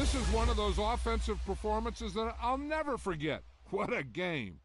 This is one of those offensive performances that I'll never forget. What a game.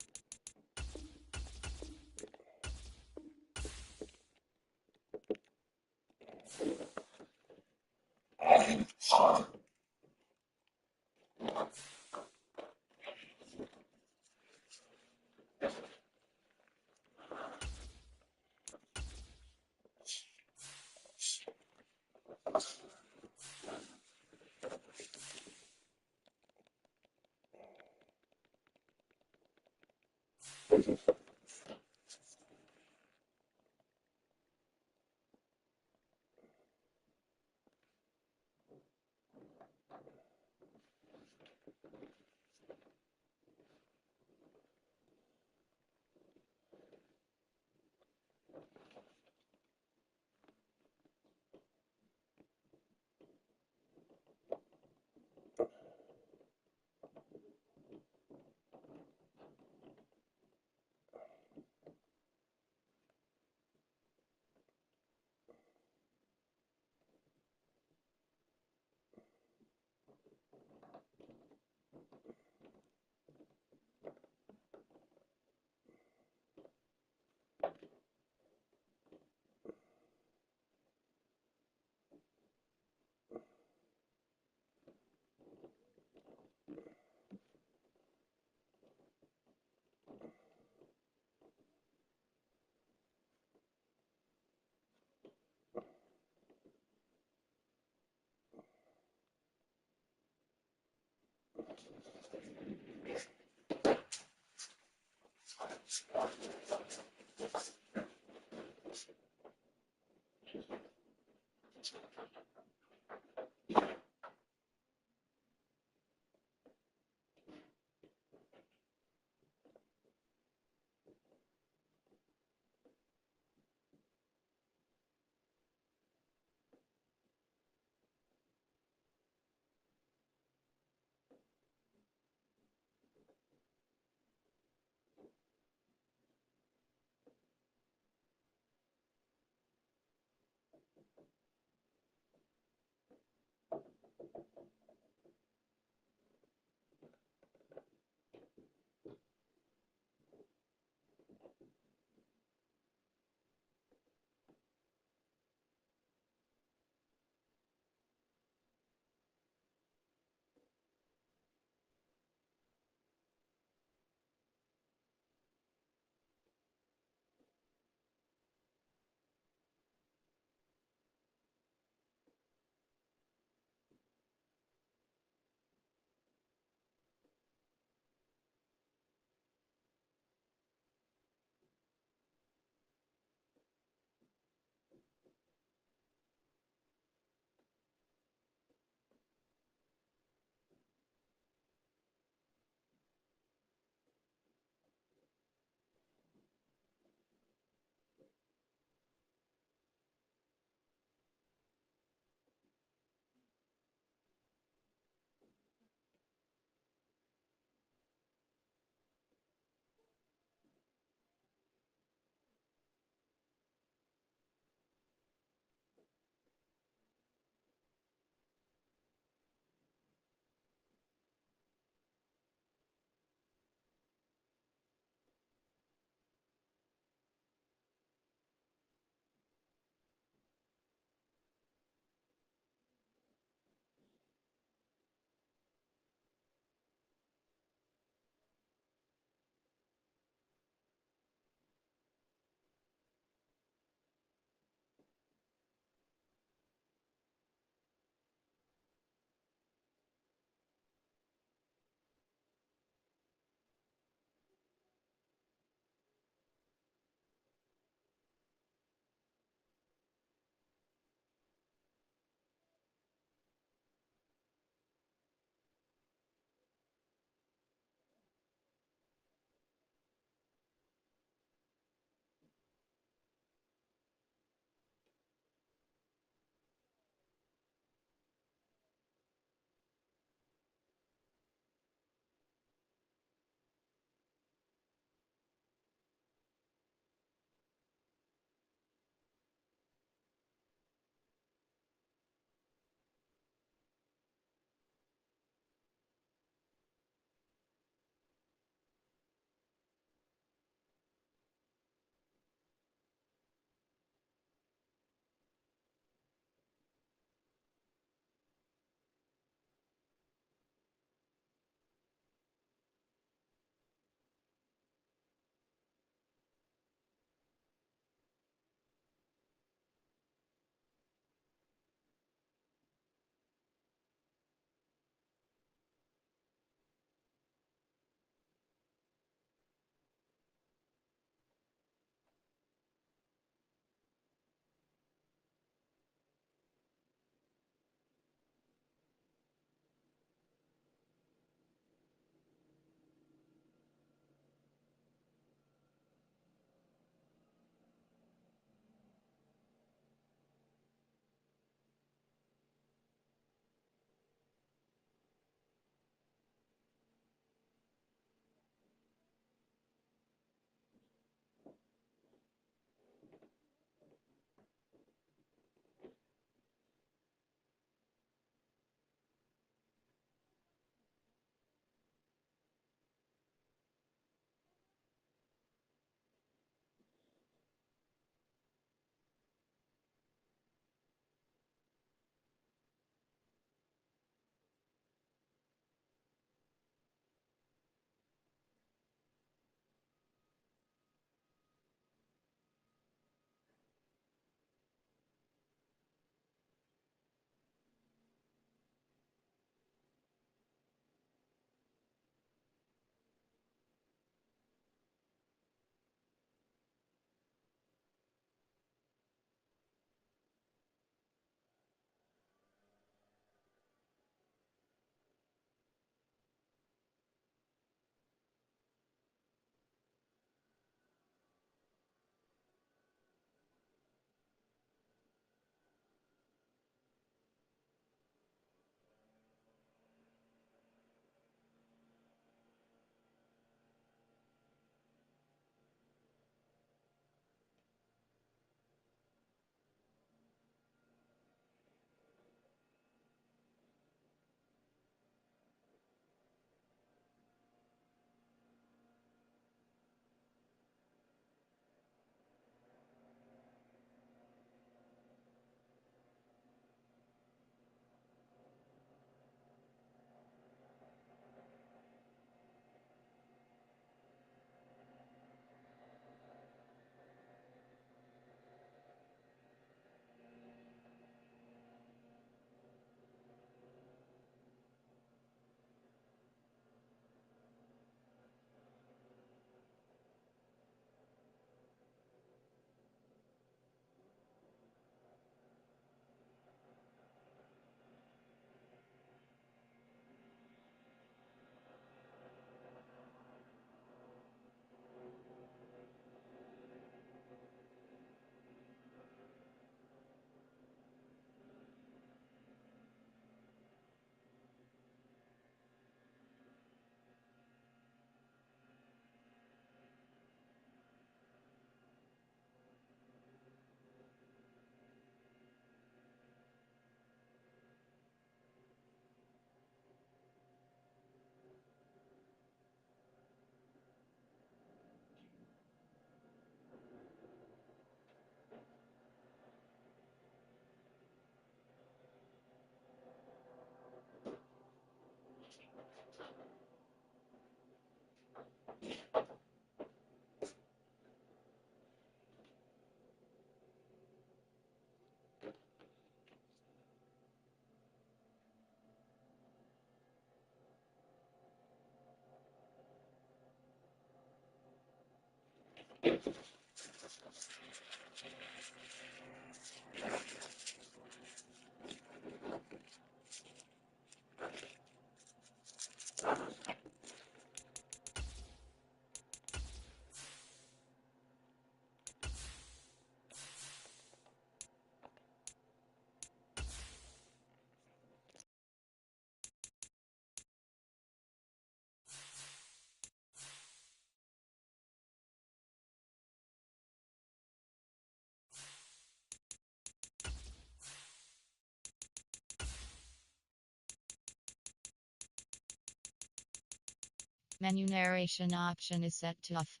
Menu narration option is set to off.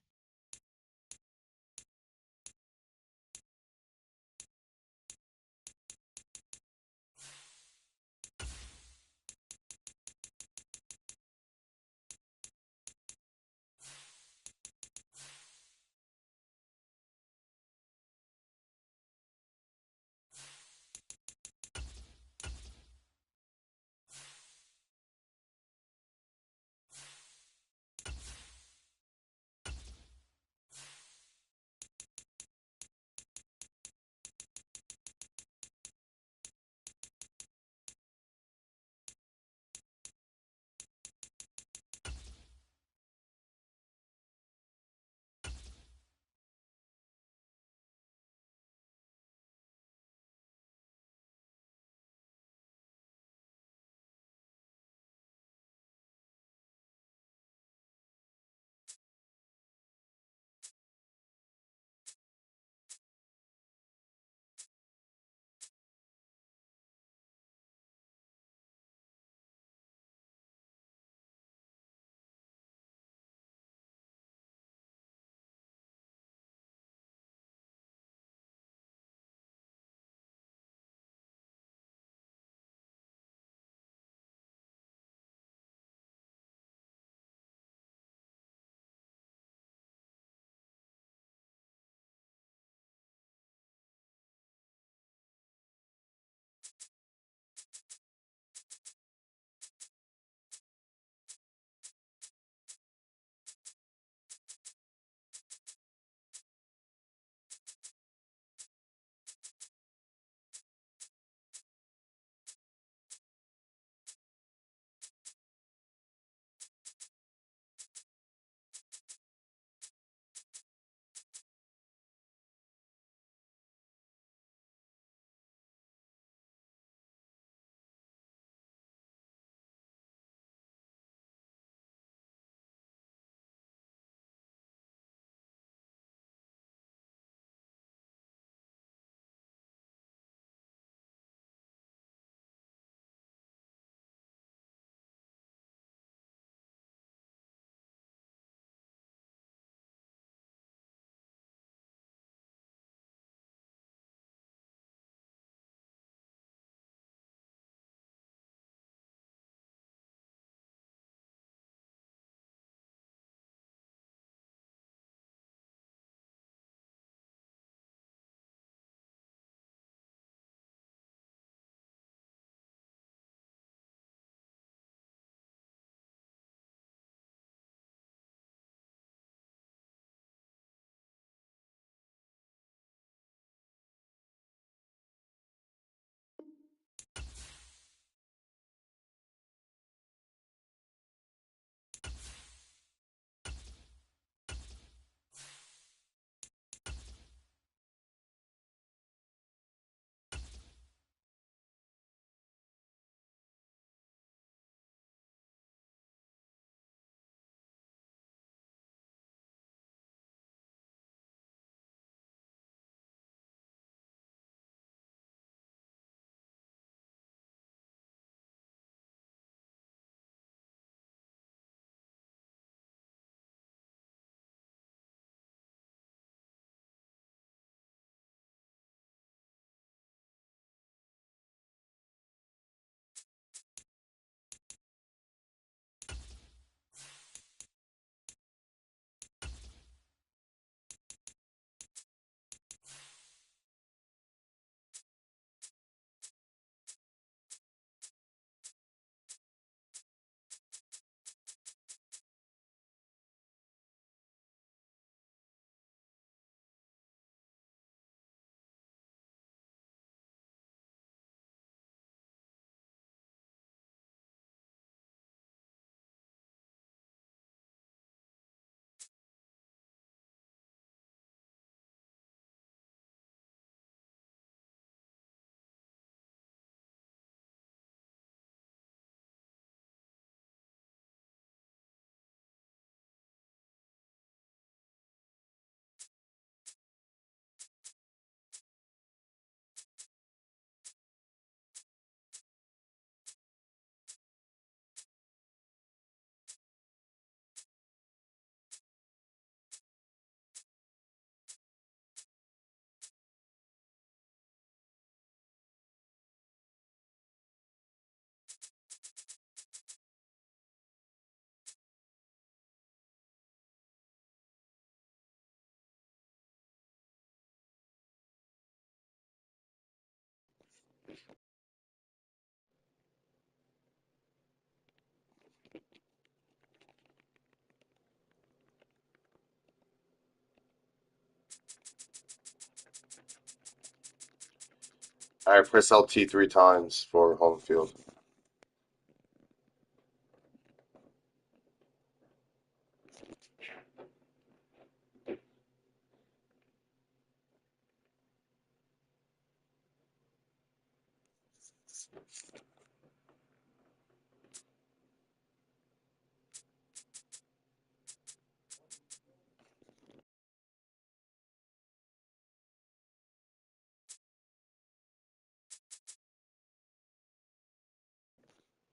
Alright, press LT 3 times for home field.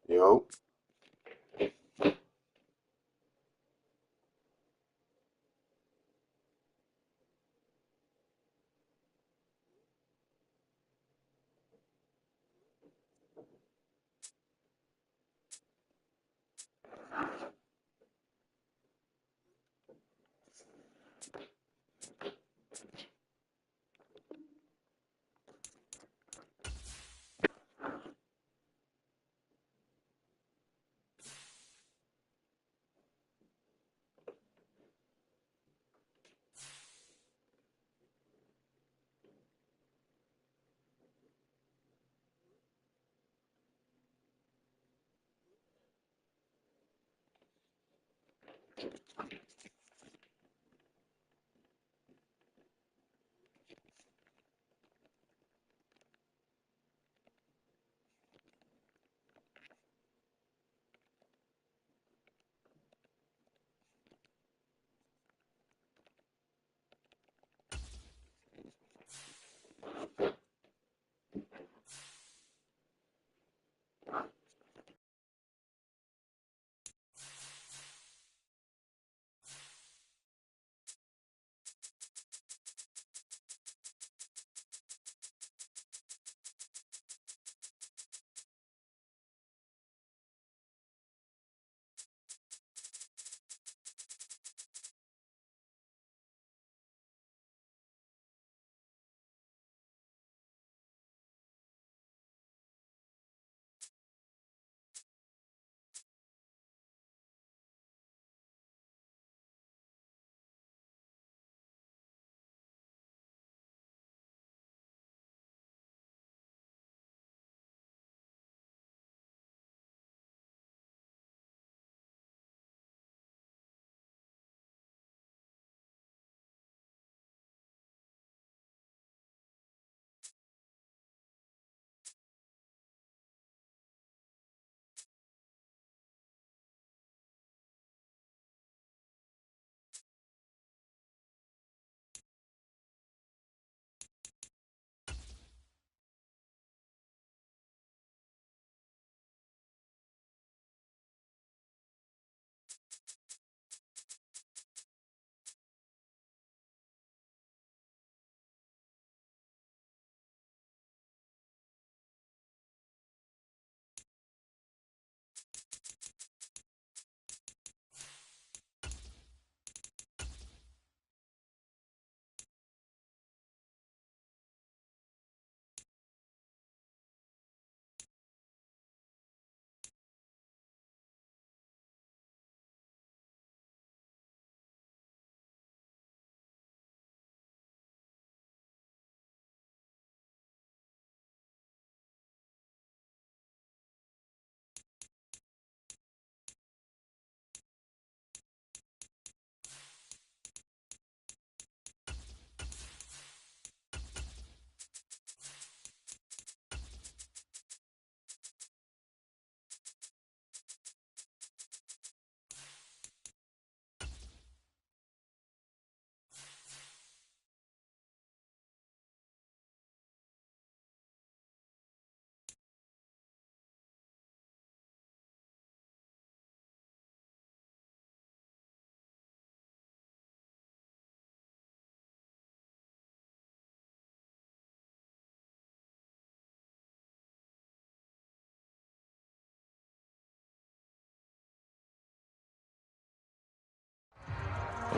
Yo.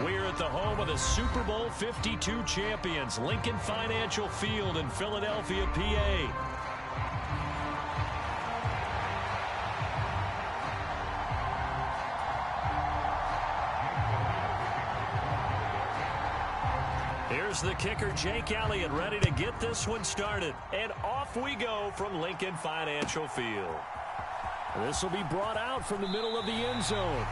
We're at the home of the Super Bowl 52 champions, Lincoln Financial Field in Philadelphia, PA. Here's the kicker, Jake Elliott, ready to get this one started. And off we go from Lincoln Financial Field. This will be brought out from the middle of the end zone.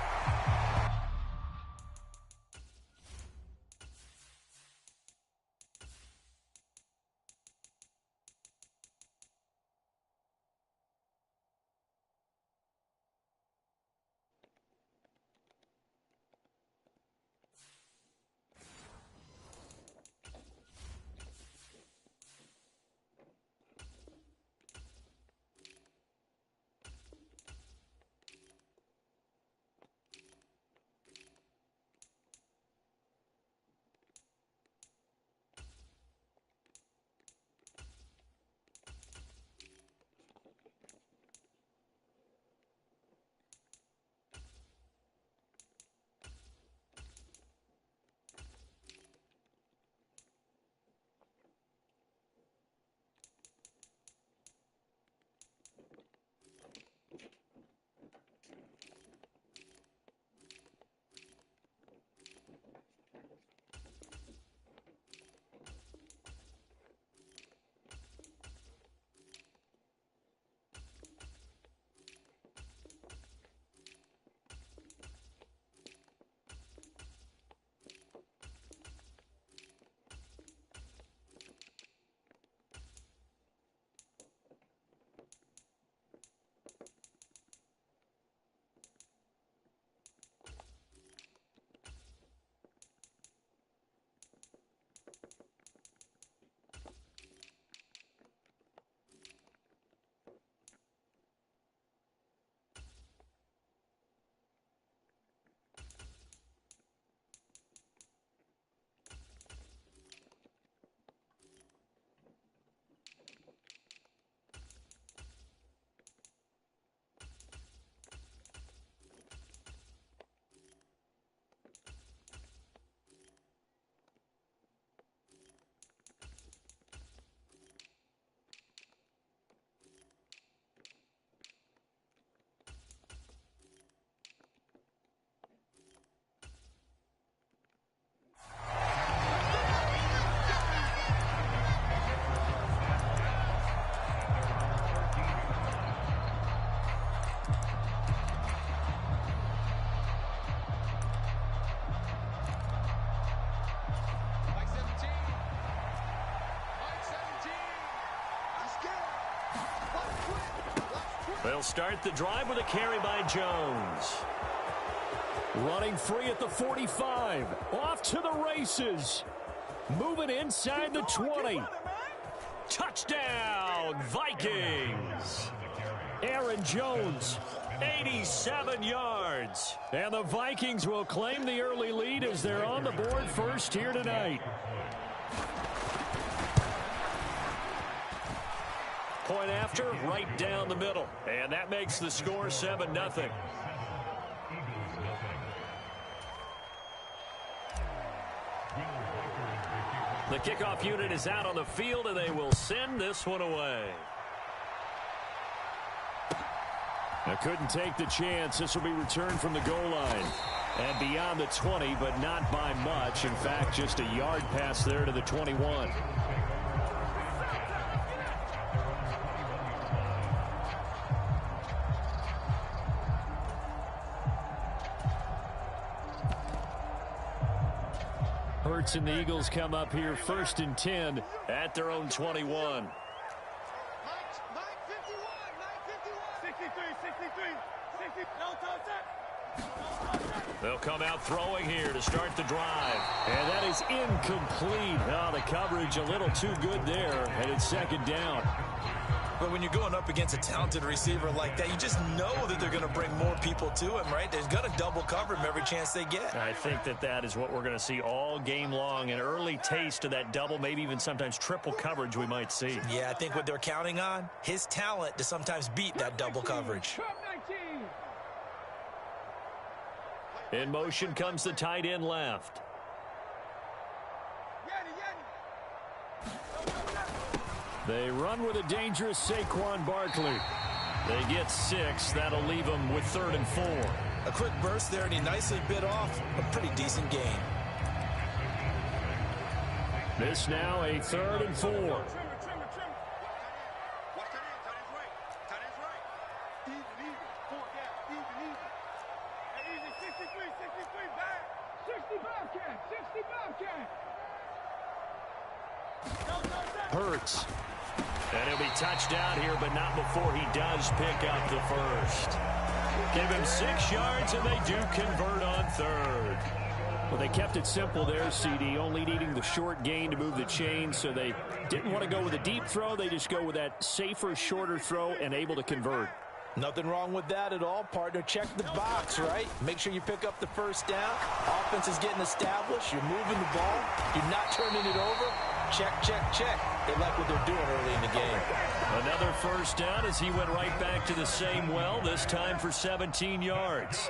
They'll start the drive with a carry by Jones. Running free at the 45. Off to the races. Moving inside the 20. Touchdown, Vikings. Aaron Jones, 87 yards. And the Vikings will claim the early lead as they're on the board first here tonight. Point after, right down the middle. And that makes the score 7-0. The kickoff unit is out on the field, and they will send this one away. Now couldn't take the chance. This will be returned from the goal line. And beyond the 20, but not by much. In fact, just a yard pass there to the 21. Hurts and the Eagles come up here 1st and 10 at their own 21. They'll come out throwing here to start the drive. And that is incomplete. Oh, the coverage a little too good there, and it's 2nd down. But when you're going up against a talented receiver like that, you just know that they're going to bring more people to him, right? They're going to double cover him every chance they get. I think that is what we're going to see all game long. An early taste of that double, maybe even sometimes triple coverage we might see. Yeah, I think what they're counting on, his talent to sometimes beat that double coverage. In motion comes the tight end left. They run with a dangerous Saquon Barkley. They get 6. That'll leave them with 3rd and 4. A quick burst there, and he nicely bit off a pretty decent gain. This now a 3rd and 4. Hurts. And he'll be touchdown here, but not before he does pick up the first. Give him 6 yards, and they do convert on 3rd. Well, they kept it simple there, CD, only needing the short gain to move the chains, so they didn't want to go with a deep throw. They just go with that safer, shorter throw and able to convert. Nothing wrong with that at all, partner. Check the box, right? Make sure you pick up the first down. Offense is getting established. You're moving the ball. You're not turning it over. Check, check, check. They like what they're doing early in the game. Another first down as he went right back to the same well, this time for 17 yards.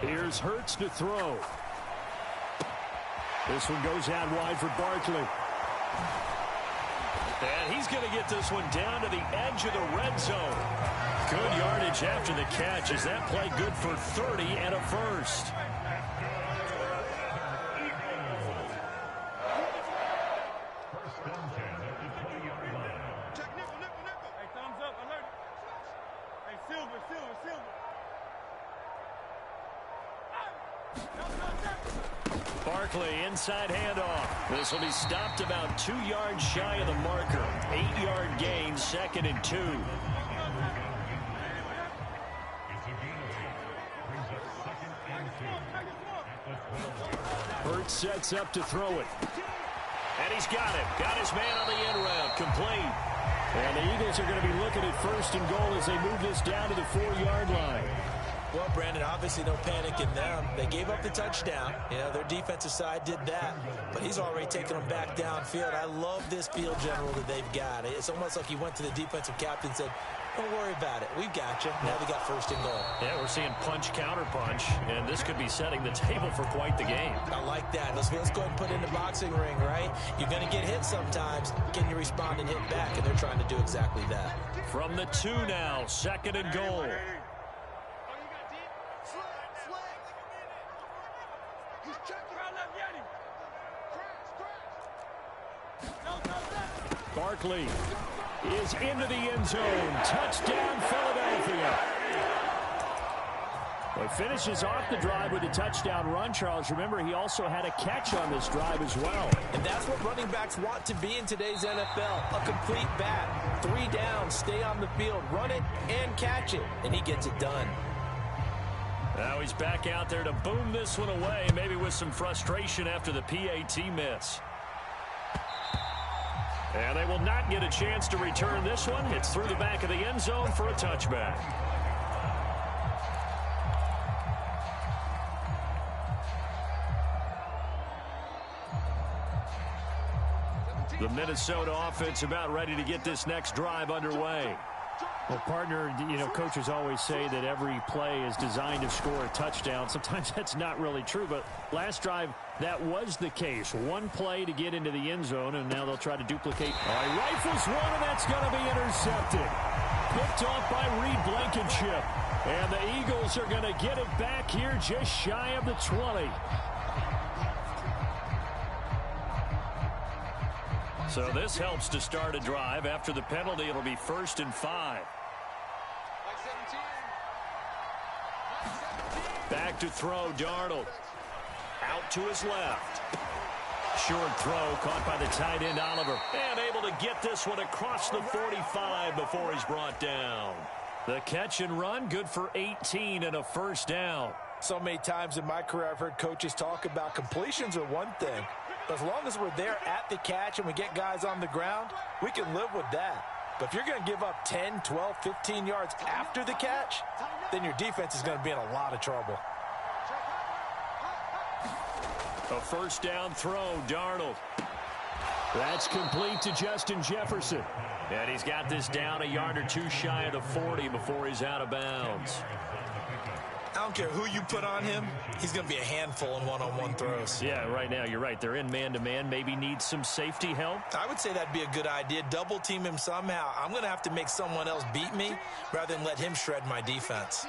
Here's Hurts to throw. This one goes out wide for Barkley. And he's going to get this one down to the edge of the red zone. Good yardage after the catch. Is that play good for 30 and a first? Barkley, inside handoff. This will be stopped about 2 yards shy of the marker. 8-yard gain, 2nd and 2. Hurts sets up to throw it. And he's got him. Got his man on the end route. Complete. And the Eagles are going to be looking at 1st and goal as they move this down to the 4-yard line. Well, Brandon, obviously no panic in them. They gave up the touchdown. You know, their defensive side did that. But he's already taken them back downfield. I love this field general that they've got. It's almost like he went to the defensive captain and said, don't worry about it. We've got you. Now we got 1st and goal. Yeah, we're seeing punch, counter punch, and this could be setting the table for quite the game. I like that. Let's go ahead and put it in the boxing ring, right? You're going to get hit sometimes. Can you respond and hit back? And they're trying to do exactly that. From the 2 now, 2nd and goal. Barkley is into the end zone. Touchdown, Philadelphia. Well, he finishes off the drive with a touchdown run, Charles. Remember, he also had a catch on this drive as well. And that's what running backs want to be in today's NFL. A complete bat. 3 downs, stay on the field, run it, and catch it. And he gets it done. Now he's back out there to boom this one away, maybe with some frustration after the PAT miss. And they will not get a chance to return this one. It's through the back of the end zone for a touchback. The Minnesota offense about ready to get this next drive underway. Well, partner, you know, coaches always say that every play is designed to score a touchdown. Sometimes that's not really true, but last drive, that was the case. One play to get into the end zone, and now they'll try to duplicate. All right, rifles one, and that's going to be intercepted. Picked off by Reed Blankenship. And the Eagles are going to get it back here just shy of the 20. So this helps to start a drive. After the penalty, it'll be 1st and 5. Back to throw, Darnold. Out to his left. Short throw caught by the tight end, Oliver. And able to get this one across the 45 before he's brought down. The catch and run, good for 18 and a 1st down. So many times in my career, I've heard coaches talk about completions are one thing. But as long as we're there at the catch and we get guys on the ground, we can live with that. But if you're going to give up 10, 12, 15 yards after the catch, then your defense is going to be in a lot of trouble. A 1st down throw, Darnold. That's complete to Justin Jefferson. And he's got this down a yard or 2 shy of the 40 before he's out of bounds. I don't care who you put on him, he's going to be a handful in one-on-one throws. Yeah, right now, you're right. They're in man-to-man. Maybe need some safety help. I would say that'd be a good idea. Double team him somehow. I'm going to have to make someone else beat me rather than let him shred my defense.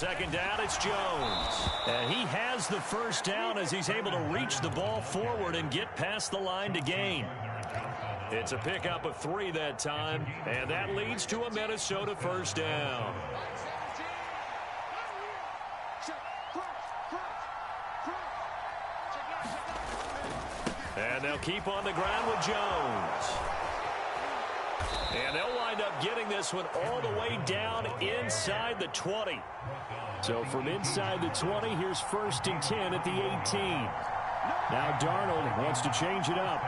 second down, it's Jones. And he has the first down as he's able to reach the ball forward and get past the line to gain. It's a pickup of 3 that time, and that leads to a Minnesota first down. And they'll keep on the ground with Jones. And they'll wind up getting this one all the way down inside the 20. So from inside the 20, here's 1st and 10 at the 18. Now Darnold wants to change it up.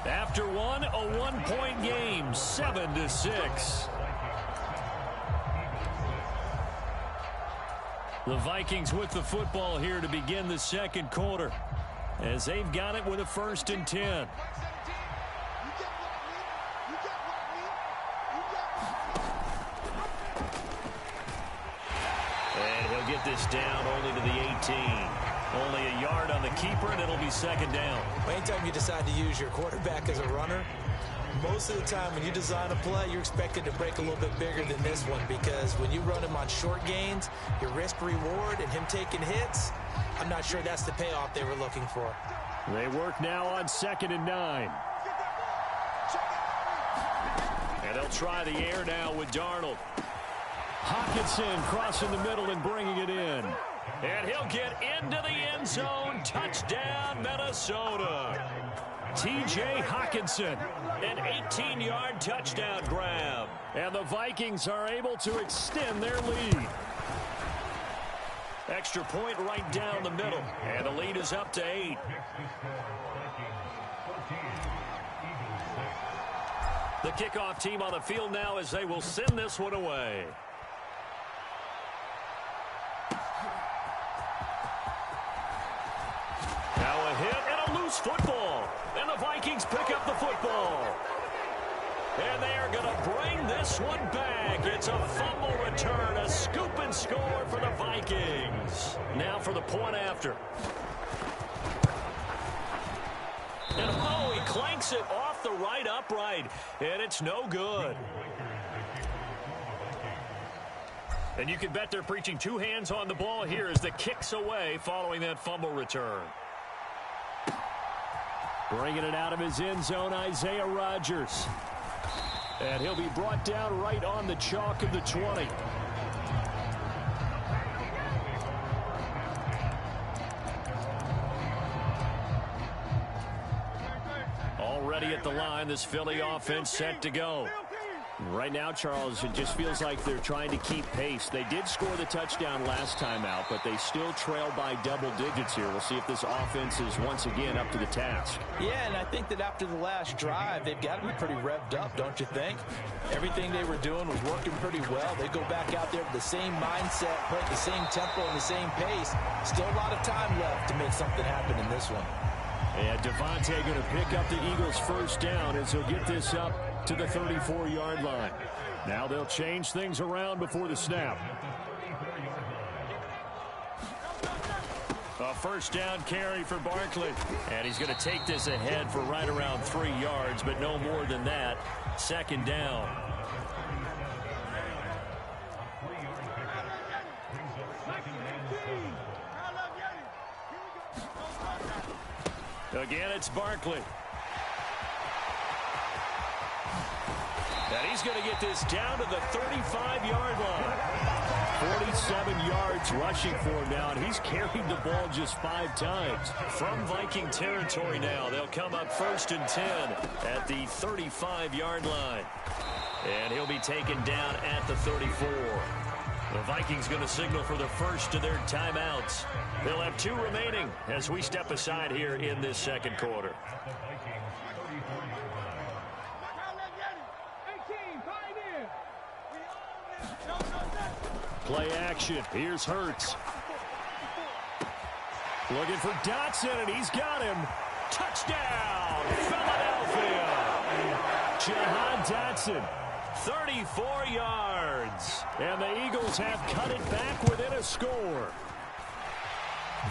After one, a 1-point game, 7-6. The Vikings with the football here to begin the second quarter, as they've got it with a 1st and 10. And he'll get this down only to the 18. Only a yard on the keeper, and it'll be second down. Anytime you decide to use your quarterback as a runner, most of the time when you design a play, you're expected to break a little bit bigger than this one, because when you run him on short gains, your risk-reward and him taking hits, I'm not sure that's the payoff they were looking for. They work now on 2nd and 9. And they'll try the air now with Darnold. Hockenson crossing the middle and bringing it in. And he'll get into the end zone. Touchdown, Minnesota. T.J. Hockenson, an 18-yard touchdown grab. And the Vikings are able to extend their lead. Extra point right down the middle. And the lead is up to 8. The kickoff team on the field now as they will send this one away. Now a hit and a loose football. And the Vikings pick up the football. And they are going to bring this one back. It's a fumble return, a scoop and score for the Vikings. Now for the point after. And oh, he clanks it off the right upright. And it's no good. And you can bet they're preaching 2 hands on the ball here as the kick's away following that fumble return. Bringing it out of his end zone, Isaiah Rodgers. And he'll be brought down right on the chalk of the 20. Already at the line, this Philly offense set to go. Right now, Charles, it just feels like they're trying to keep pace. They did score the touchdown last time out, but they still trail by double digits here. We'll see if this offense is once again up to the task. Yeah, and I think that after the last drive, they've got to be pretty revved up, don't you think? Everything they were doing was working pretty well. They go back out there with the same mindset, play at the same tempo and the same pace. Still a lot of time left to make something happen in this one. And Devontae going to pick up the Eagles' first down as he'll get this up to the 34-yard line. Now they'll change things around before the snap. A first down carry for Barkley. And he's going to take this ahead for right around 3 yards, but no more than that. Second down. Again, it's Barkley. And he's going to get this down to the 35-yard line. 47 yards rushing for him now, and he's carried the ball just 5 times. From Viking territory now, they'll come up 1st and 10 at the 35-yard line. And he'll be taken down at the 34. The Vikings going to signal for the first of their timeouts. They'll have 2 remaining as we step aside here in this second quarter. Play action. Here's Hurts. Looking for Dotson, and he's got him. Touchdown, Philadelphia. Jahan Dotson, 34 yards. And the Eagles have cut it back within a score.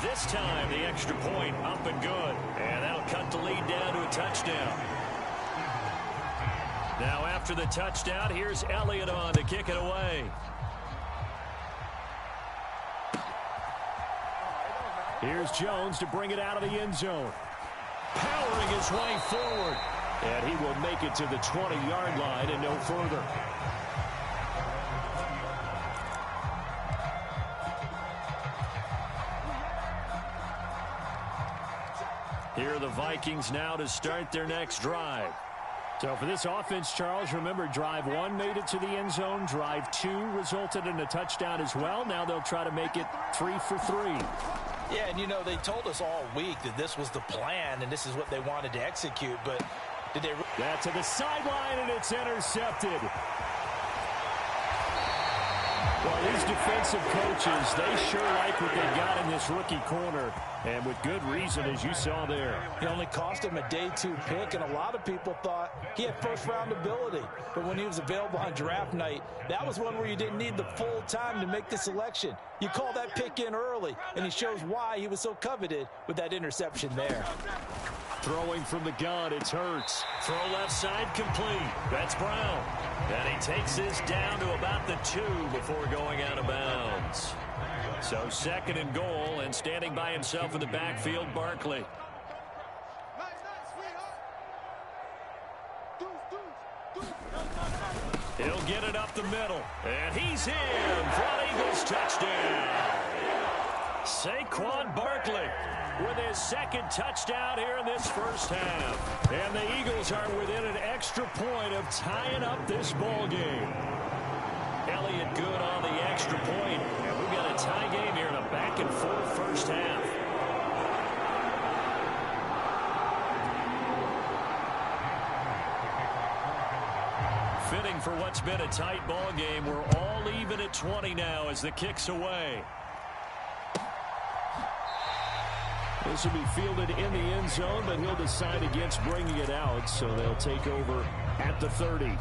This time, the extra point up and good. And that'll cut the lead down to a touchdown. Now after the touchdown, here's Elliott on to kick it away. Here's Jones to bring it out of the end zone. Powering his way forward. And he will make it to the 20-yard line and no further. Here are the Vikings now to start their next drive. So for this offense, Charles, remember, drive 1 made it to the end zone. Drive 2 resulted in a touchdown as well. Now they'll try to make it 3 for 3. Yeah, and you know, they told us all week that this was the plan and this is what they wanted to execute, but did they... That to the sideline, and it's intercepted. Well, these defensive coaches, they sure like what they got in this rookie corner, and with good reason, as you saw there. It only cost him a day 2 pick, and a lot of people thought he had first-round ability. But when he was available on draft night, that was one where you didn't need the full time to make the selection. You call that pick in early, and he shows why he was so coveted with that interception there. Throwing from the gun, it's Hurts. Throw left side complete. That's Brown. And he takes this down to about the 2 before going out of bounds. So 2nd and goal, and standing by himself in the backfield, Barkley. He'll get it up the middle. And he's in for an Eagles touchdown. Saquon Barkley with his 2nd touchdown here in this first half. And the Eagles are within an extra point of tying up this ball game. Elliott good on the extra point. And we've got a tie game here in a back-and-forth first half. Fitting for what's been a tight ball game. We're all even at 20 now as the kick's away. This will be fielded in the end zone, but he'll decide against bringing it out, so they'll take over at the 30.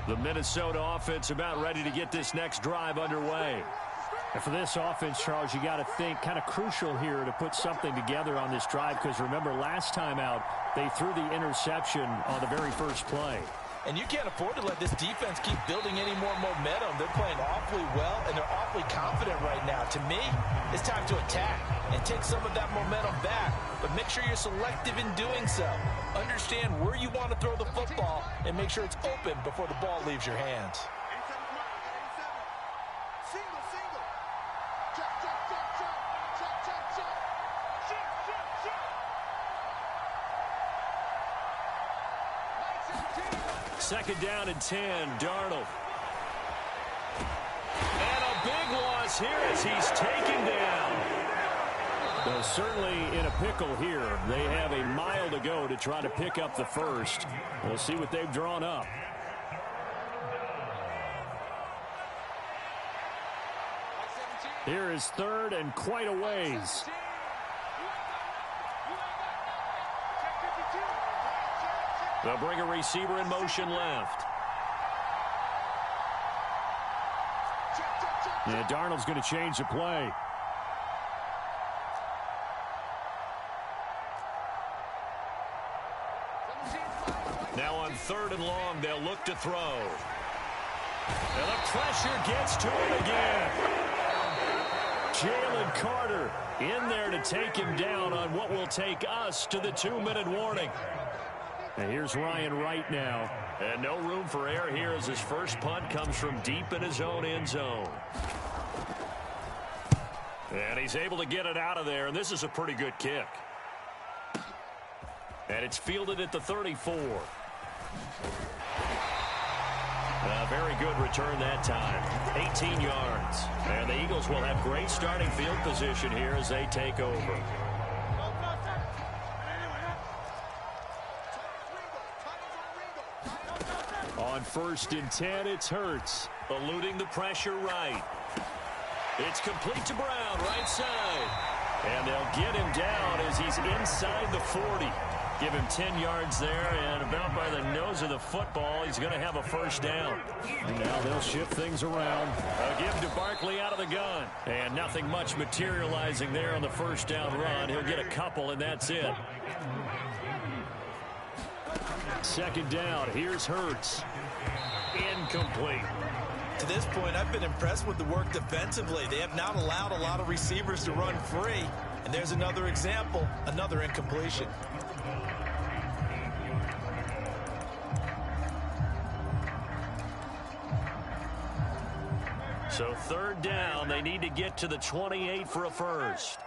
The Minnesota offense about ready to get this next drive underway. And for this offense, Charles, you got to think kind of crucial here to put something together on this drive, because remember, last time out, they threw the interception on the very first play. And you can't afford to let this defense keep building any more momentum. They're playing awfully well, and they're awfully confident right now. To me, it's time to attack and take some of that momentum back. But make sure you're selective in doing so. Understand where you want to throw the football and make sure it's open before the ball leaves your hands. Second down and 10, Darnold. And a big loss here as he's taken down. Well, certainly in a pickle here. They have a mile to go to try to pick up the first. We'll see what they've drawn up. Here is 3rd and quite a ways. They'll bring a receiver in motion left. Yeah, Darnold's going to change the play. Now on 3rd and long, they'll look to throw. And the pressure gets to him again. Jalen Carter in there to take him down on what will take us to the 2-minute warning. And here's Ryan Wright now. And no room for error here as his first punt comes from deep in his own end zone. And he's able to get it out of there, and this is a pretty good kick. And it's fielded at the 34. A very good return that time. 18 yards. And the Eagles will have great starting field position here as they take over. On 1st and 10, it's Hurts. Eluding the pressure right. It's complete to Brown, right side. And they'll get him down as he's inside the 40. Give him 10 yards there, and about by the nose of the football, he's going to have a first down. And now they'll shift things around. A give to Barkley out of the gun. And nothing much materializing there on the first down run. He'll get a couple, and that's it. Second down. Here's Hurts. Incomplete. To this point, I've been impressed with the work defensively. They have not allowed a lot of receivers to run free. And there's another example, another incompletion. So third down, they need to get to the 28 for a first.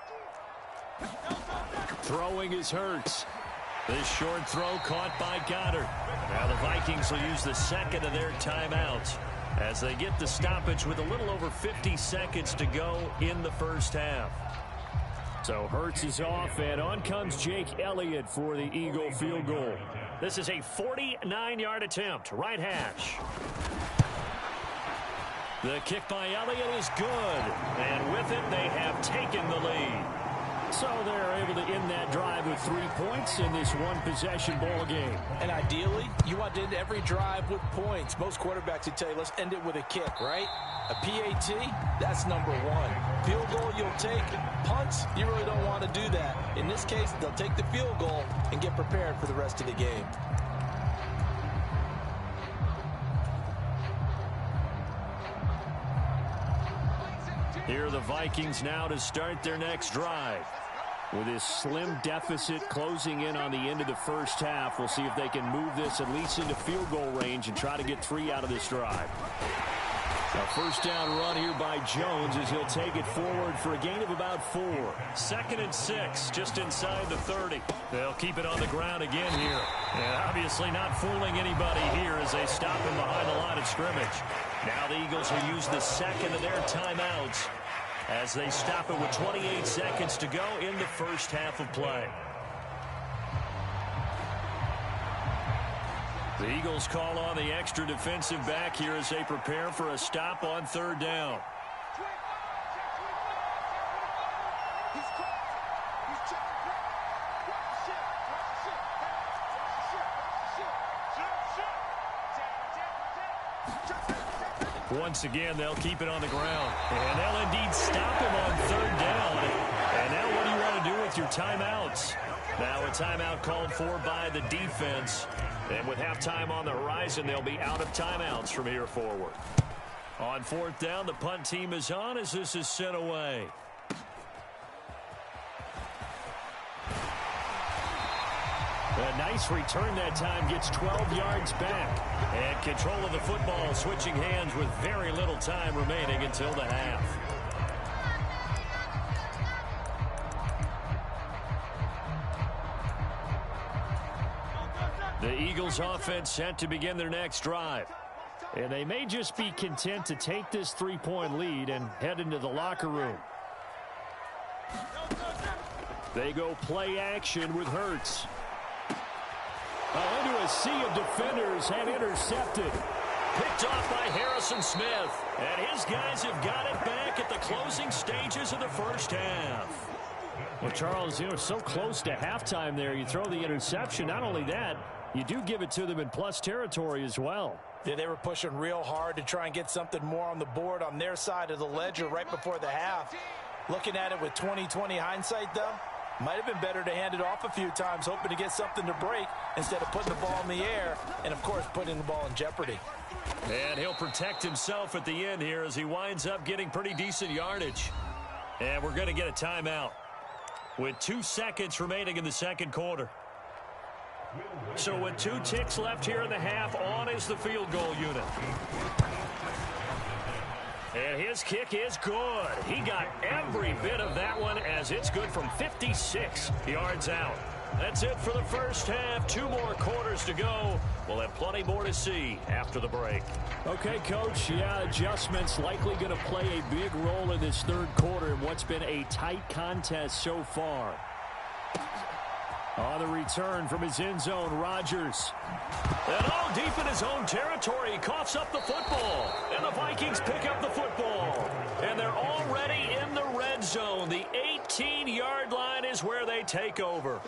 Throwing is Hurts. This short throw caught by Goddard. Now the Vikings will use the second of their timeouts as they get the stoppage with a little over 50 seconds to go in the first half. So Hurts is off, and on comes Jake Elliott for the Eagle field goal. This is a 49-yard attempt, right hash. The kick by Elliott is good, and with it, they have taken the lead. So they're able to end that drive with 3 points in this one-possession ball game. And ideally, you want to end every drive with points. Most quarterbacks would tell you, let's end it with a kick, right? A PAT, that's number one. Field goal, you'll take. Punts, you really don't want to do that. In this case, they'll take the field goal and get prepared for the rest of the game. Here are the Vikings now to start their next drive. With this slim deficit closing in on the end of the first half, we'll see if they can move this at least into field goal range and try to get 3 out of this drive. A first down run here by Jones as he'll take it forward for a gain of about 4. 2nd and 6, just inside the 30. They'll keep it on the ground again here. And obviously not fooling anybody here as they stop him behind the line of scrimmage. Now the Eagles will use the second of their timeouts as they stop it with 28 seconds to go in the first half of play. The Eagles call on the extra defensive back here as they prepare for a stop on third down. Once again, they'll keep it on the ground. And they'll indeed stop him on third down. And now what do you want to do with your timeouts? Now a timeout called for by the defense. And with halftime on the horizon, they'll be out of timeouts from here forward. On fourth down, the punt team is on as this is sent away. A nice return that time, gets 12 yards back. And control of the football switching hands with very little time remaining until the half. The Eagles offense set to begin their next drive. And they may just be content to take this 3-point lead and head into the locker room. They go play action with Hurts. Into a sea of defenders and intercepted. Picked off by Harrison Smith. And his guys have got it back at the closing stages of the first half. Well, Charles, you know, so close to halftime there. You throw the interception. Not only that, you do give it to them in plus territory as well. Yeah, they were pushing real hard to try and get something more on the board on their side of the ledger right before the half. Looking at it with 20/20 hindsight, though, might have been better to hand it off a few times, hoping to get something to break instead of putting the ball in the air and, of course, putting the ball in jeopardy. And he'll protect himself at the end here as he winds up getting pretty decent yardage. And we're going to get a timeout with 2 seconds remaining in the second quarter. So with 2 ticks left here in the half, on is the field goal unit. And his kick is good. He got every bit of that one as it's good from 56 yards out. That's it for the first half. 2 more quarters to go. We'll have plenty more to see after the break. Okay, Coach. Yeah, adjustments likely going to play a big role in this third quarter in what's been a tight contest so far. On the return from his end zone, Rodgers. And all deep in his own territory, he coughs up the football. And the Vikings pick up the football. And they're already in the red zone. The 18-yard line is where they take over.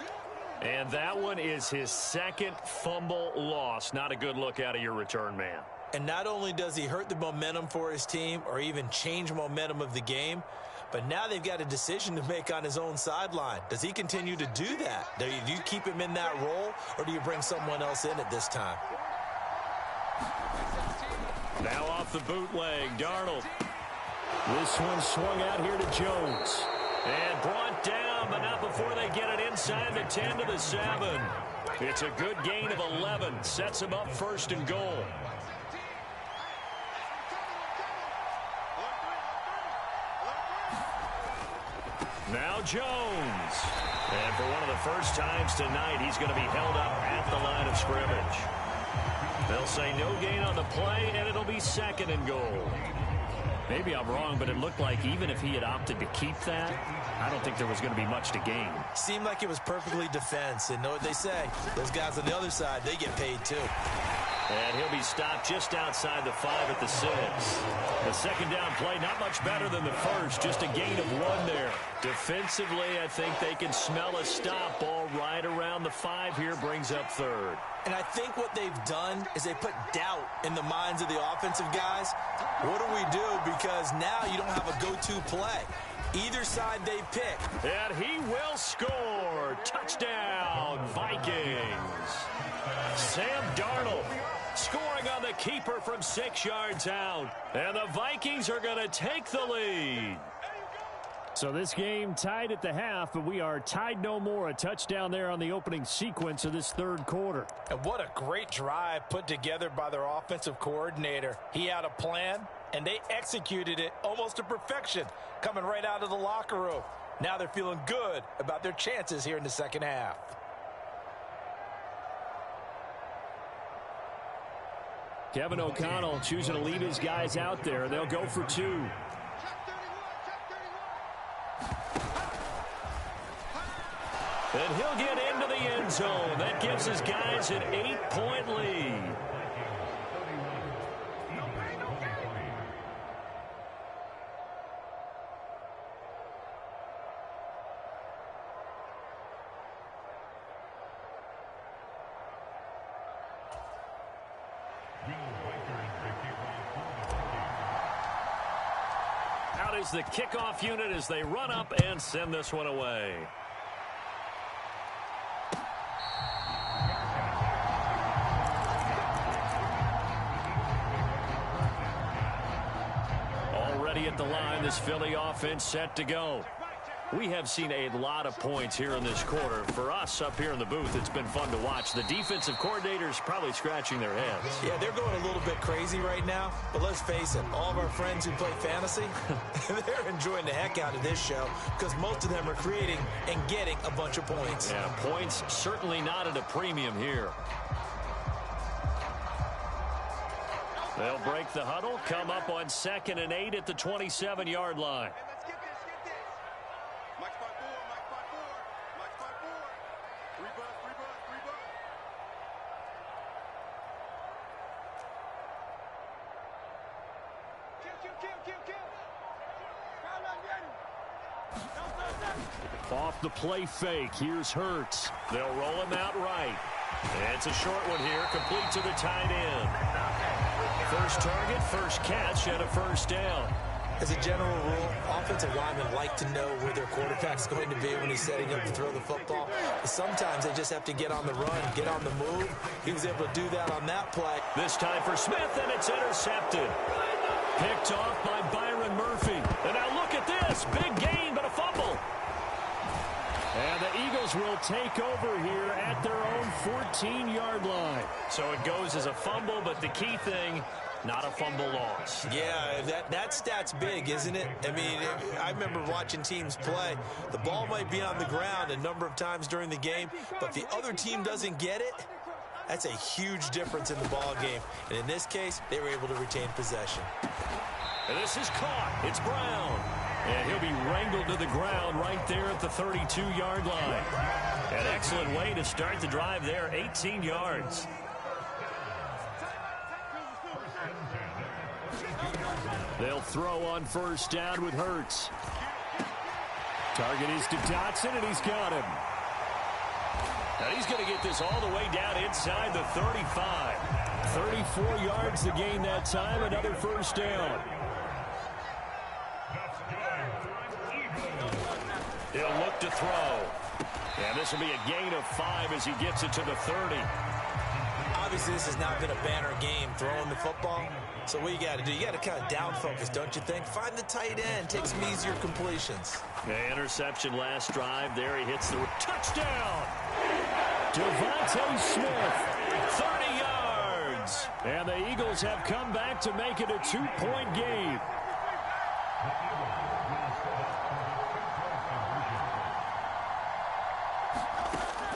And that one is his second fumble loss. Not a good look out of your return man. And not only does he hurt the momentum for his team or even change momentum of the game, but now they've got a decision to make on his own sideline. Does he continue to do that? Do you keep him in that role, or do you bring someone else in at this time? Now off the bootleg, Darnold. This one swung out here to Jones. And brought down, but not before they get it inside the 10 to the 7. It's a good gain of 11. Sets him up first and goal. Now Jones. And for one of the first times tonight, he's going to be held up at the line of scrimmage. They'll say no gain on the play, and it'll be second and goal. Maybe I'm wrong, but it looked like even if he had opted to keep that, I don't think there was going to be much to gain. Seemed like it was perfectly defense. And know what they say? Those guys on the other side, they get paid too. And he'll be stopped just outside the 5 at the 6. The second down play, not much better than the first. Just a gain of 1 there. Defensively, I think they can smell a stop. Ball right around the 5 here, brings up third. And I think what they've done is they put doubt in the minds of the offensive guys. What do we do? Because now you don't have a go-to play. Either side they pick. And he will score. Touchdown, Vikings. Sam Darnold scoring on the keeper from 6 yards out. And the Vikings are going to take the lead. So this game tied at the half, but we are tied no more. A touchdown there on the opening sequence of this third quarter. And what a great drive put together by their offensive coordinator. He had a plan, and they executed it almost to perfection, coming right out of the locker room. Now they're feeling good about their chances here in the second half. Kevin O'Connell choosing to leave his guys out there. They'll go for 2. And he'll get into the end zone. That gives his guys an 8-point lead. Out is the kickoff unit as they run up and send this one away. Already at the line, this Philly offense set to go. We have seen a lot of points here in this quarter. For us up here in the booth, it's been fun to watch. The defensive coordinators probably scratching their heads. Yeah, they're going a little bit crazy right now. But let's face it, all of our friends who play fantasy, they're enjoying the heck out of this show because most of them are creating and getting a bunch of points. Yeah, points certainly not at a premium here. They'll break the huddle, come up on 2nd and 8 at the 27-yard line. Off the play fake, here's Hurts. They'll roll him out right. And it's a short one here, complete to the tight end. First target, first catch, and a first down. As a general rule, offensive linemen like to know where their quarterback's going to be when he's setting up to throw the football. But sometimes they just have to get on the run, get on the move. He was able to do that on that play. This time for Smith, and it's intercepted. Picked off by Byron Murphy. And now look at this. Big gain, but a fumble. And the Eagles will take over here at their own 14-yard line. So it goes as a fumble, but the key thing, not a fumble loss. Yeah, that stat's big, isn't it? I mean, I remember watching teams play. The ball might be on the ground a number of times during the game, but if the other team doesn't get it, that's a huge difference in the ball game. And in this case, they were able to retain possession. And this is caught. It's Brown. And he'll be wrangled to the ground right there at the 32-yard line. An excellent way to start the drive there, 18 yards. They'll throw on first down with Hurts. Target is to Dotson, and he's got him. And he's going to get this all the way down inside the 35. 34 yards to gain that time, another first down. He'll look to throw. And this will be a gain of 5 as he gets it to the 30. Obviously, this has not been a banner game throwing the football. So what you got to do, you got to kind of down focus, don't you think? Find the tight end, take some easier completions. The interception last drive. There he hits the touchdown. Devontae Smith, 30 yards. And the Eagles have come back to make it a 2-point game.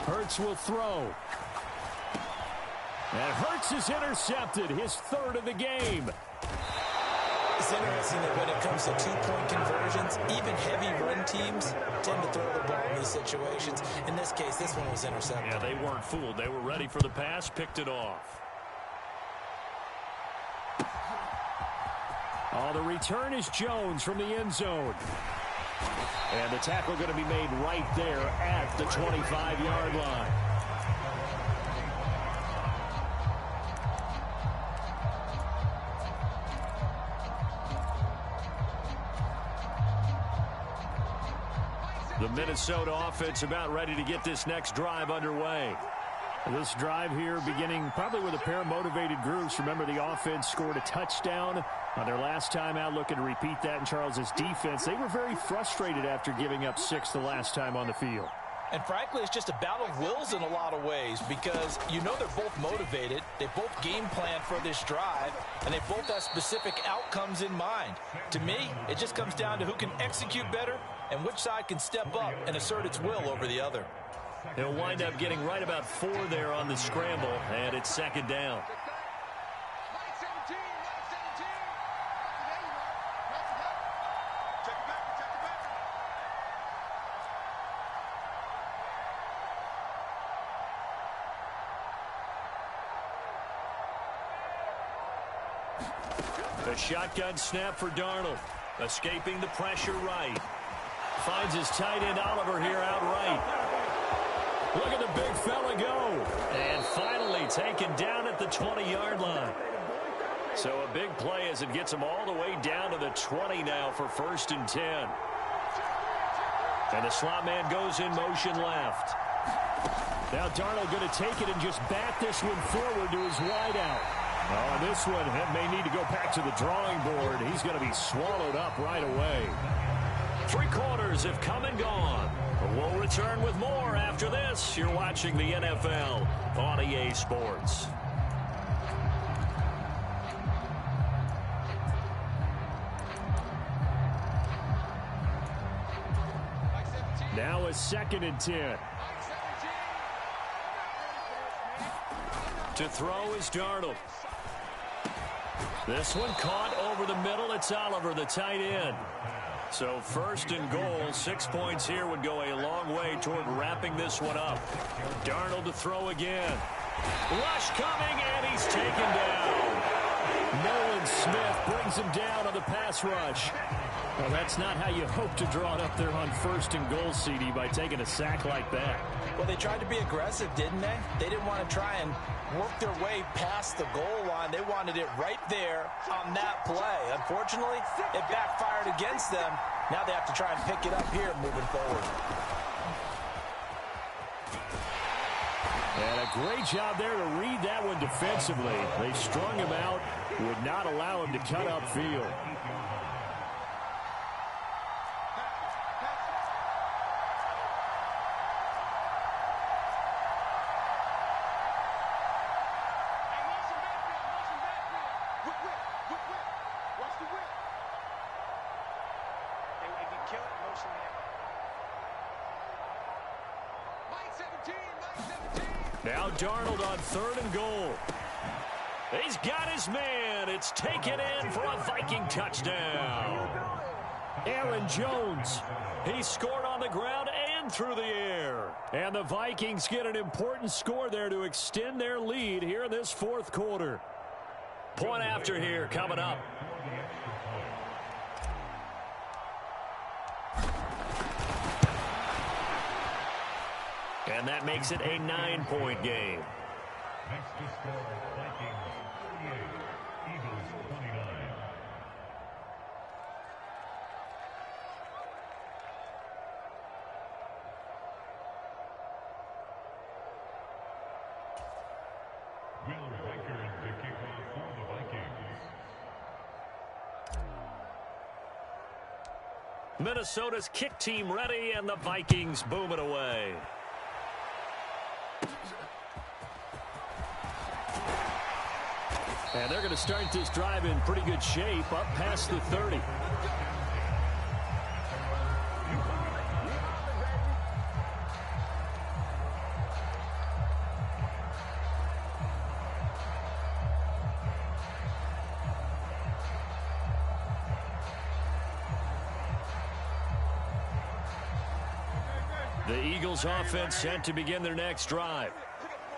Hurts will throw. And Hurts is intercepted, his third of the game. It's interesting that when it comes to 2-point conversions, even heavy run teams tend to throw the ball in these situations. In this case, this one was intercepted. Yeah, they weren't fooled. They were ready for the pass, picked it off. Oh, the return is Jones from the end zone. And the tackle going to be made right there at the 25-yard line. The Minnesota offense about ready to get this next drive underway. This drive here beginning probably with a pair of motivated groups. Remember, the offense scored a touchdown on their last time out, looking to repeat that in Charles's defense. They were very frustrated after giving up 6 the last time on the field. And frankly, it's just a battle of wills in a lot of ways because you know they're both motivated. They both game plan for this drive, and they both have specific outcomes in mind. To me, it just comes down to who can execute better and which side can step up and assert its will over the other. He'll wind up getting right about 4 there on the scramble, and it's second down. A shotgun snap for Darnold. Escaping the pressure right. Finds his tight end Oliver here outright. Look at the big fella go. And finally taken down at the 20-yard line. So a big play as it gets him all the way down to the 20 now for 1st and 10. And the slot man goes in motion left. Now Darnold going to take it and just bat this one forward to his wideout. Oh, and this one may need to go back to the drawing board. He's going to be swallowed up right away. 3 quarters have come and gone. We'll return with more after this. You're watching the NFL on EA Sports. Now a 2nd and 10. To throw is Darnold. This one caught over the middle. It's Oliver, the tight end. So 1st and goal, 6 points here would go a long way toward wrapping this one up. Darnold to throw again. Rush coming, and he's taken down. Nolan Smith brings him down on the pass rush. Well, that's not how you hope to draw it up there on 1st and goal, CD, by taking a sack like that. Well, they tried to be aggressive, didn't they? They didn't want to try and work their way past the goal line. They wanted it right there on that play. Unfortunately, it backfired against them. Now they have to try and pick it up here moving forward. And a great job there to read that one defensively. They strung him out, would not allow him to cut upfield. Now Darnold on 3rd and goal. He's got his man. It's taken in for a Viking touchdown. Aaron Jones. He scored on the ground and through the air. And the Vikings get an important score there to extend their lead here in this 4th quarter. Point after here coming up. And that makes it a 9-point game. Next to score, Vikings 38, Eagles 29. Will Reichard to kick off for the Vikings. Minnesota's kick team ready, and the Vikings boom it away. And they're going to start this drive in pretty good shape, up past the 30. The Eagles offense set to begin their next drive.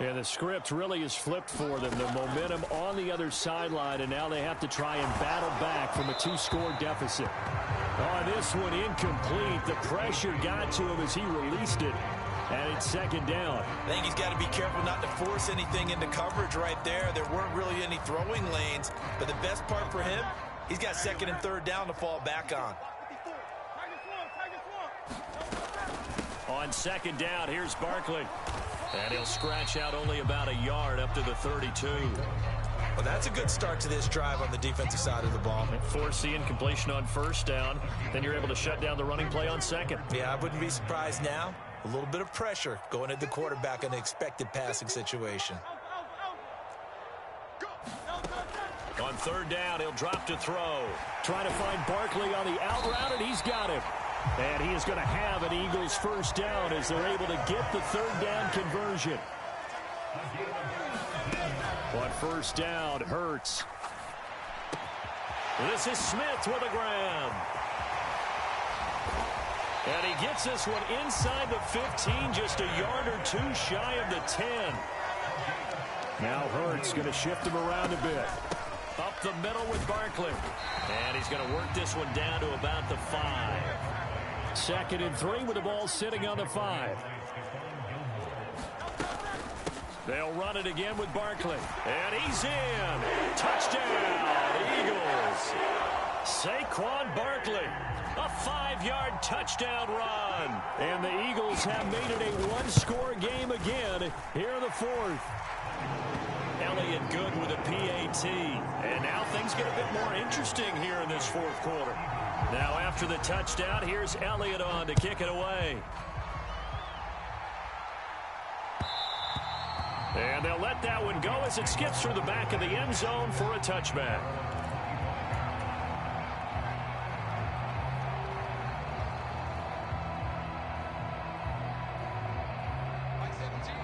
And the script really is flipped for them. The momentum on the other sideline, and now they have to try and battle back from a 2-score deficit. Oh, this one incomplete. The pressure got to him as he released it, and it's second down. I think he's got to be careful not to force anything into coverage right there. There weren't really any throwing lanes, but the best part for him, he's got second and third down to fall back on. On second down, here's Barkley. And he'll scratch out only about a yard up to the 32. Well, that's a good start to this drive on the defensive side of the ball. Force the incompletion on first down. Then you're able to shut down the running play on second. Yeah, I wouldn't be surprised now. A little bit of pressure going at the quarterback in an expected passing situation. On third down, he'll drop to throw. Trying to find Barkley on the out route, and he's got him. And he is going to have an Eagles first down as they're able to get the third down conversion. On first down, Hurts. This is Smith with a grab. And he gets this one inside the 15, just a yard or two shy of the 10. Now Hurts going to shift him around a bit. Up the middle with Barkley. And he's going to work this one down to about the 5. Second and 3 with the ball sitting on the 5. They'll run it again with Barkley. And he's in. Touchdown, Eagles. Saquon Barkley. A 5-yard touchdown run. And the Eagles have made it a one-score game again here in the fourth. Elliott good with a PAT. And now things get a bit more interesting here in this fourth quarter. Now after the touchdown, here's Elliott on to kick it away. And they'll let that one go as it skips through the back of the end zone for a touchback.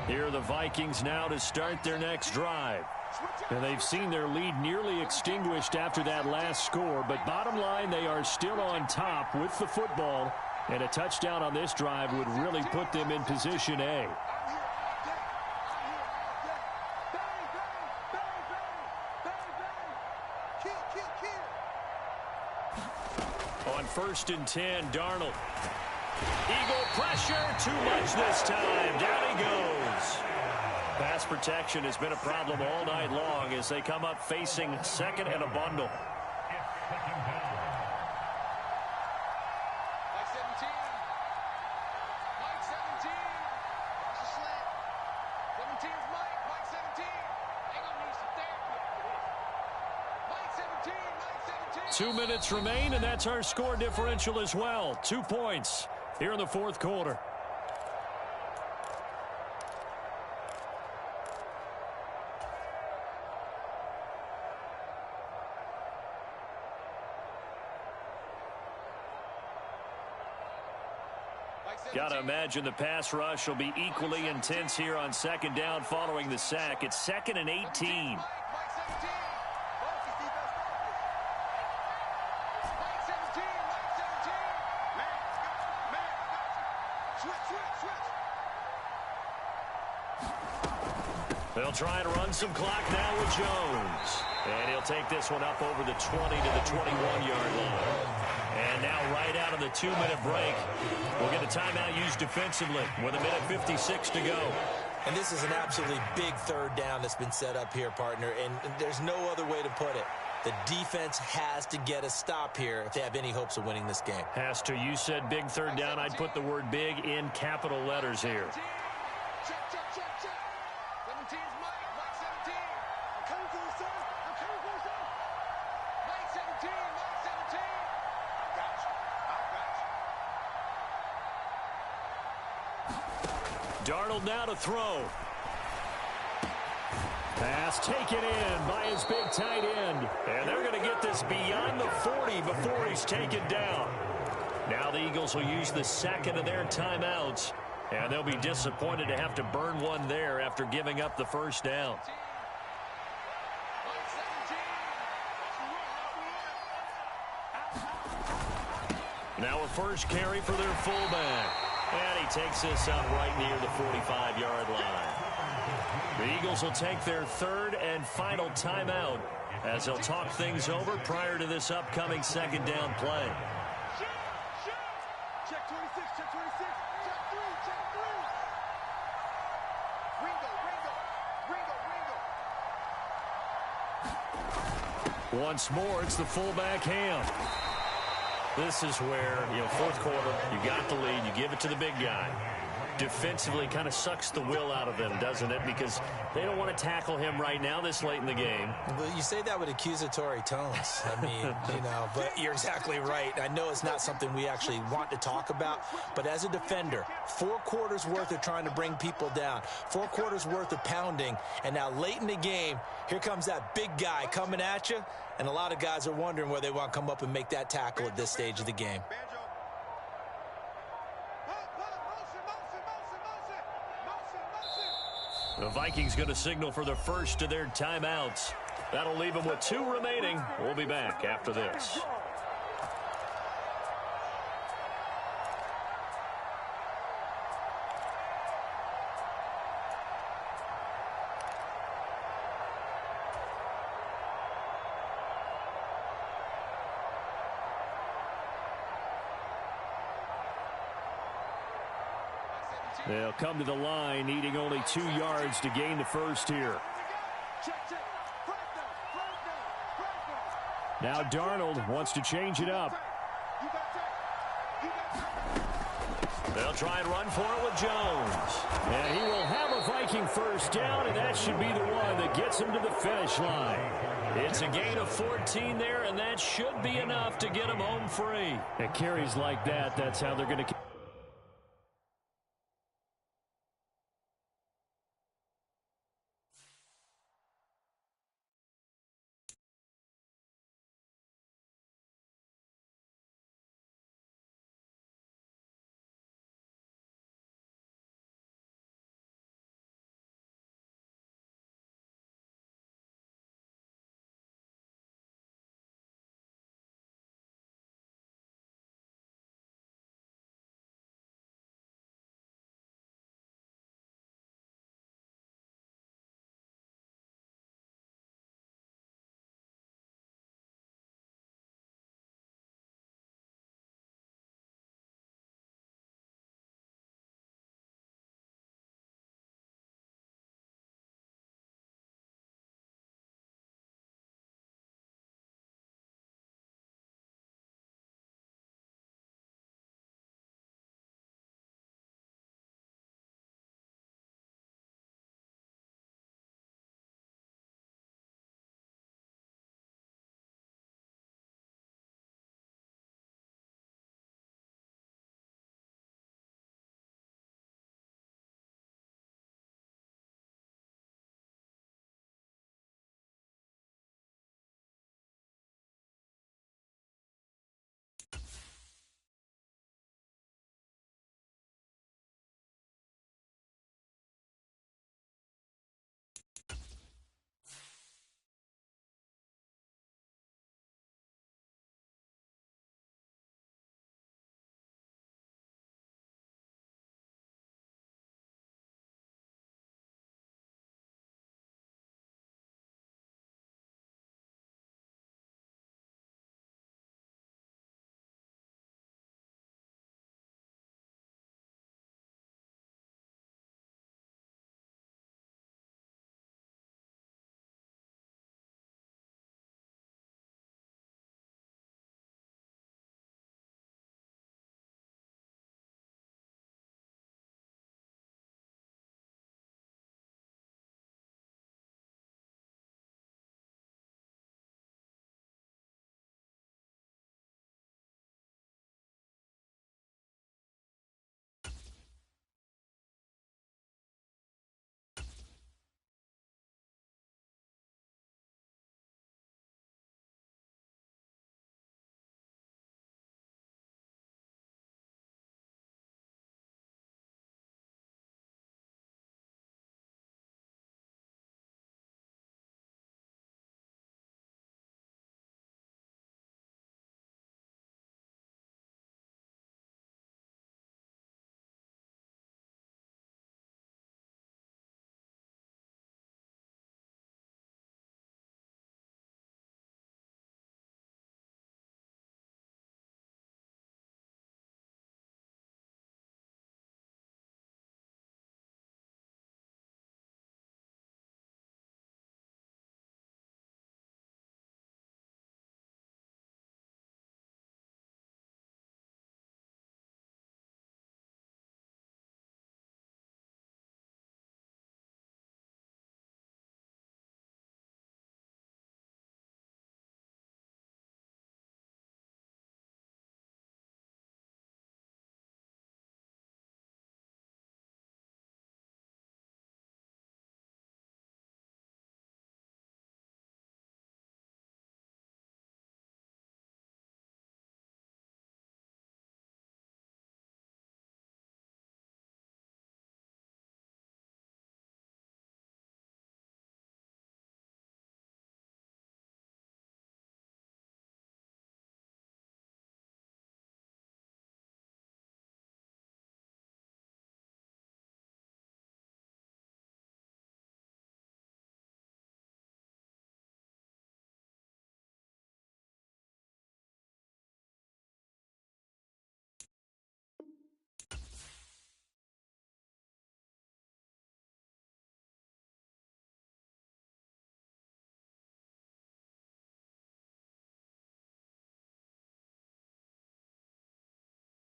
Here are the Vikings now to start their next drive. And they've seen their lead nearly extinguished after that last score, but bottom line, they are still on top with the football, and a touchdown on this drive would really put them in position A. On first and 10, Darnold. Eagle pressure, too much this time. Down he goes. Pass protection has been a problem all night long as they come up facing second and a bundle. Two minutes remain, and that's our score differential as well. 2 points here in the fourth quarter. Got to imagine the pass rush will be equally intense here on second down following the sack. It's second and 18. They'll try and run some clock now with Jones. And he'll take this one up over the 20 to the 21-yard line. And now right out of the 2-minute break, we'll get a timeout used defensively with 1:56 to go. And this is an absolutely big third down that's been set up here, partner, and there's no other way to put it. The defense has to get a stop here if they have any hopes of winning this game. Has to. You said big third down. I'd put the word big in capital letters here. Check, check, check, check. 17's Mike. Mike 17. I'm coming for you, son. I'm coming for you, son. Mike 17. Mike 17. I got you. I got you. Darnold now to throw. Pass taken in by his big tight end. And they're going to get this beyond the 40 before he's taken down. Now the Eagles will use the second of their timeouts. And they'll be disappointed to have to burn one there after giving up the first down. Now a first carry for their fullback. And he takes this up right near the 45-yard line. The Eagles will take their third and final timeout as they'll talk things over prior to this upcoming second down play. Check 26, check 26, check 3, check 3. Ringo. Once more, it's the fullback Ham. This is where, fourth quarter, you got the lead, you give it to the big guy. Defensively kind of sucks the will out of them, doesn't it? Because they don't want to tackle him right now this late in the game. Well, you say that with accusatory tones. I mean, but you're exactly right. I know it's not something we actually want to talk about, but as a defender, 4 quarters worth of trying to bring people down, 4 quarters worth of pounding, and now late in the game, here comes that big guy coming at you, and a lot of guys are wondering where they want to come up and make that tackle at this stage of the game. The Vikings going to signal for the first of their timeouts. That'll leave them with 2 remaining. We'll be back after this. They'll come to the line, needing only 2 yards to gain the first here. Now Darnold wants to change it up. They'll try and run for it with Jones. And he will have a Viking first down, and that should be the one that gets him to the finish line. It's a gain of 14 there, and that should be enough to get him home free. At carries like that, that's how they're going to